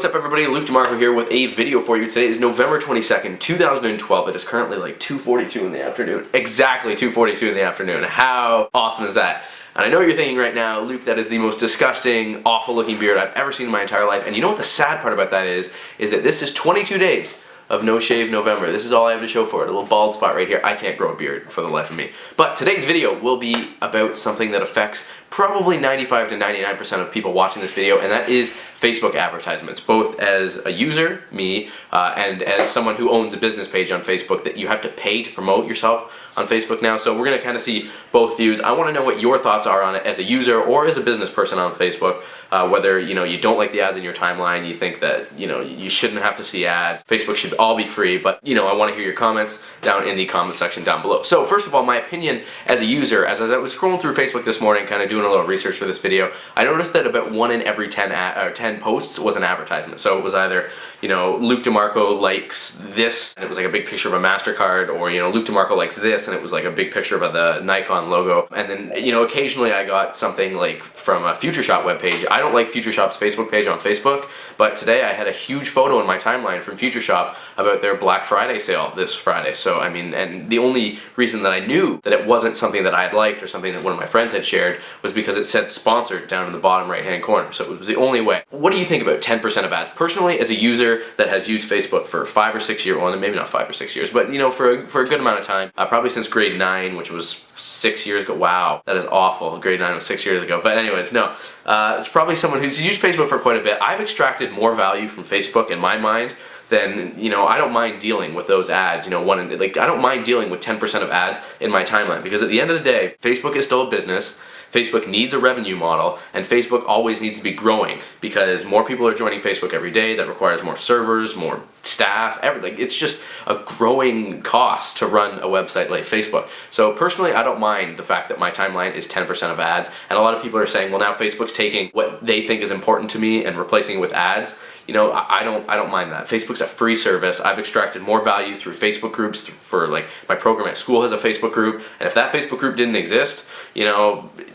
what's up everybody? Luke DeMarco here with a video for you. Today is November 22nd, 2012. It is currently like 2:42 in the afternoon. Exactly 2:42 in the afternoon. How awesome is that? And I know you're thinking right now, Luke, that is the most disgusting, awful looking beard I've ever seen in my entire life. And you know what the sad part about that is that this is 22 days of No Shave November. This is all I have to show for it. A little bald spot right here. I can't grow a beard for the life of me. But today's video will be about something that affects probably 95 to 99% of people watching this video, and that is Facebook advertisements, both as a user, me, and as someone who owns a business page on Facebook that you have to pay to promote yourself on Facebook now. So we're going to kind of see both views. I want to know what your thoughts are on it as a user or as a business person on Facebook, whether you don't like the ads in your timeline, you think that you shouldn't have to see ads, Facebook should all be free, but I want to hear your comments down in the comment section down below. So first of all, my opinion as a user, as I was scrolling through Facebook this morning, kind of doing a little research for this video, I noticed that about 1 in every 10 posts was an advertisement. So it was either Luke DeMarco likes this, and it was like a big picture of a MasterCard, or Luke DeMarco likes this, and it was like a big picture of the Nikon logo. And then occasionally I got something like from a FutureShop webpage. I don't like FutureShop's Facebook page on Facebook, but today I had a huge photo in my timeline from FutureShop about their Black Friday sale this Friday. So I mean, and the only reason that I knew that it wasn't something that I had liked or something that one of my friends had shared was because it said sponsored down in the bottom right hand corner. So it was the only way. What do you think about 10% of ads? Personally, as a user that has used Facebook for 5 or 6 years, well maybe not 5 or 6 years, but for a good amount of time, probably since grade 9, which was 6 years ago. Wow, that is awful. Grade 9 was 6 years ago. But anyways, no, it's probably someone who's used Facebook for quite a bit. I've extracted more value from Facebook in my mind then I don't mind dealing with those ads, I don't mind dealing with 10% of ads in my timeline, because at the end of the day, Facebook is still a business. Facebook needs a revenue model, and Facebook always needs to be growing because more people are joining Facebook every day. That requires more servers, more staff, everything. It's just a growing cost to run a website like Facebook. So personally, I don't mind the fact that my timeline is 10% of ads, and a lot of people are saying, well, now Facebook's taking what they think is important to me and replacing it with ads. I don't mind that. Facebook's a free service. I've extracted more value through Facebook groups. For like my program at school has a Facebook group, and if that Facebook group didn't exist,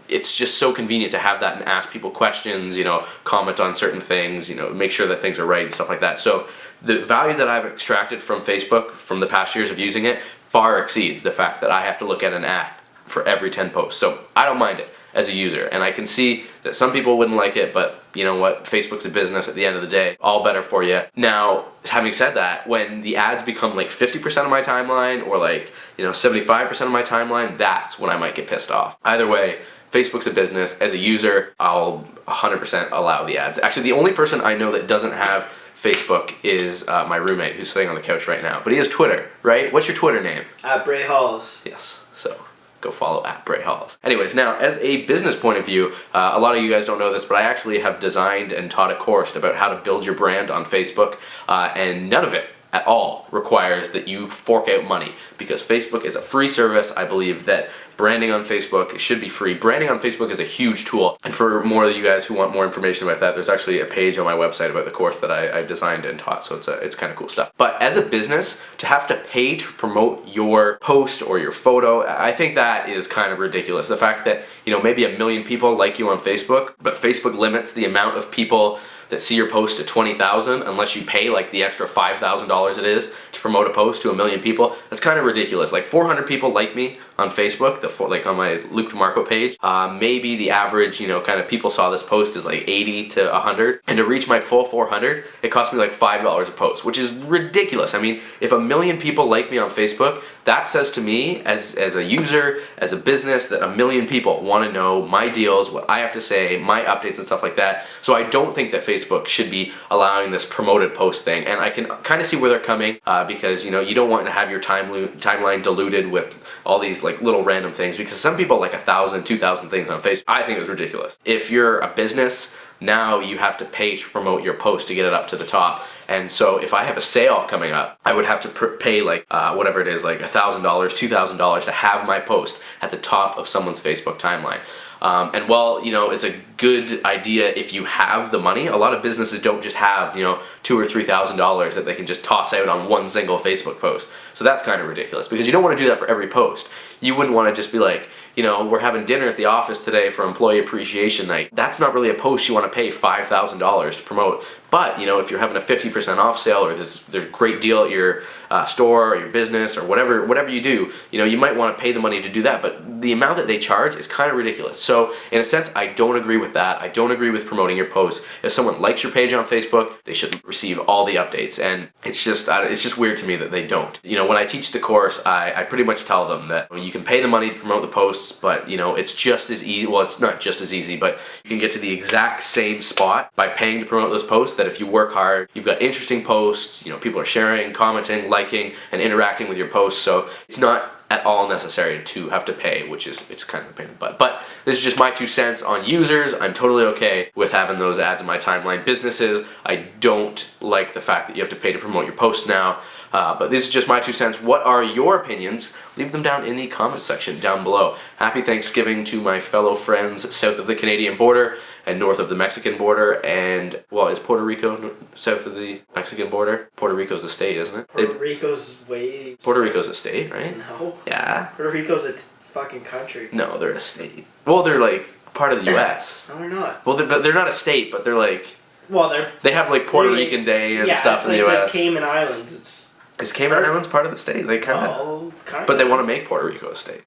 it's just so convenient to have that and ask people questions, comment on certain things, make sure that things are right and stuff like that. So the value that I've extracted from Facebook from the past years of using it far exceeds the fact that I have to look at an ad for every 10 posts. So I don't mind it as a user, and I can see that some people wouldn't like it, but you know what, Facebook's a business at the end of the day, all better for you. Now, having said that, when the ads become like 50% of my timeline or like 75% of my timeline, that's when I might get pissed off. Either way, Facebook's a business. As a user, I'll 100% allow the ads. Actually, the only person I know that doesn't have Facebook is my roommate who's sitting on the couch right now, but he has Twitter, right? What's your Twitter name? Bray Halls. Yes, so go follow at Bray Halls. Anyways, now as a business point of view, a lot of you guys don't know this, but I actually have designed and taught a course about how to build your brand on Facebook, and none of it at all requires that you fork out money, because Facebook is a free service. I believe that branding on Facebook should be free. Branding on Facebook is a huge tool, and for more of you guys who want more information about that, there's actually a page on my website about the course that I designed and taught, so it's kind of cool stuff. But as a business, to have to pay to promote your post or your photo, I think that is kind of ridiculous. The fact that maybe 1 million people like you on Facebook, but Facebook limits the amount of people that see your post to 20,000 unless you pay like the extra $5,000 it is to promote a post to 1 million people. That's kind of ridiculous. Like 400 people like me on Facebook, like on my Luke DeMarco page. Maybe the average, kind of people saw this post is like 80 to 100. And to reach my full 400, it cost me like $5 a post, which is ridiculous. I mean, if 1 million people like me on Facebook, that says to me as a user, as a business, that 1 million people want to know my deals, what I have to say, my updates and stuff like that. So I don't think that Facebook should be allowing this promoted post thing. And I can kind of see where they're coming, because you don't want to have your timeline diluted with all these like little random things, because some people like 1,000, 2,000 things on Facebook. I think it was ridiculous. If you're a business, now you have to pay to promote your post to get it up to the top. And so if I have a sale coming up, I would have to pay like whatever it is, like $1,000, $2,000 to have my post at the top of someone's Facebook timeline. And while it's a good idea if you have the money, a lot of businesses don't just have $2,000 or $3,000 that they can just toss out on one single Facebook post. So that's kind of ridiculous, because you don't want to do that for every post. You wouldn't want to just be like, we're having dinner at the office today for employee appreciation night. That's not really a post you want to pay $5,000 to promote, But, you know, if you're having a 50% off sale, or there's a great deal at your store or your business or whatever you do, you know, you might want to pay the money to do that. But the amount that they charge is kind of ridiculous. So in a sense, I don't agree with that. I don't agree with promoting your posts. If someone likes your page on Facebook, they should receive all the updates. And it's just weird to me that they don't. You know, when I teach the course, I pretty much tell them that you can pay the money to promote the posts, but, you know, it's just as easy. Well, it's not just as easy, but you can get to the exact same spot by paying to promote those posts. That if you work hard, you've got interesting posts, you know, people are sharing, commenting, liking, and interacting with your posts. So it's not at all necessary to have to pay, which is, it's kind of a pain in the butt. But this is just my 2 cents on users. I'm totally okay with having those ads in my timeline. Businesses, I don't like the fact that you have to pay to promote your posts now. But this is just my 2 cents. What are your opinions? Leave them down in the comment section down below. Happy Thanksgiving to my fellow friends south of the Canadian border and north of the Mexican border. And, well, is Puerto Rico south of the Mexican border? Puerto Rico's a state, isn't it? Puerto Rico's way... Puerto Rico's a state, right? No. Yeah. Puerto Rico's a fucking country. No, they're a state. Well, they're like part of the U.S. No, they're not. Well, they're not a state, but they're like... Well, they have like Puerto Rican Day and stuff in the U.S. Yeah, it's like the Cayman Islands. Is Cayman Islands part of the state? They kind of... Oh, kind of. But they want to make Puerto Rico a state.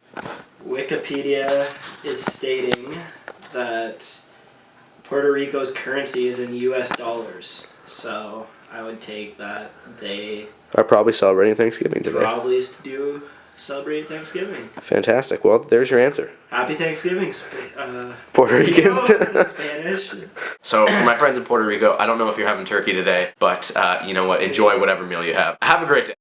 Wikipedia is stating that Puerto Rico's currency is in U.S. dollars. So I would take that they are probably celebrating Thanksgiving today. probably do celebrate Thanksgiving. Fantastic. Well, there's your answer. Happy Thanksgiving, Puerto Ricans. Spanish. So for my friends in Puerto Rico, I don't know if you're having turkey today, but you know what? Enjoy whatever meal you have. Have a great day.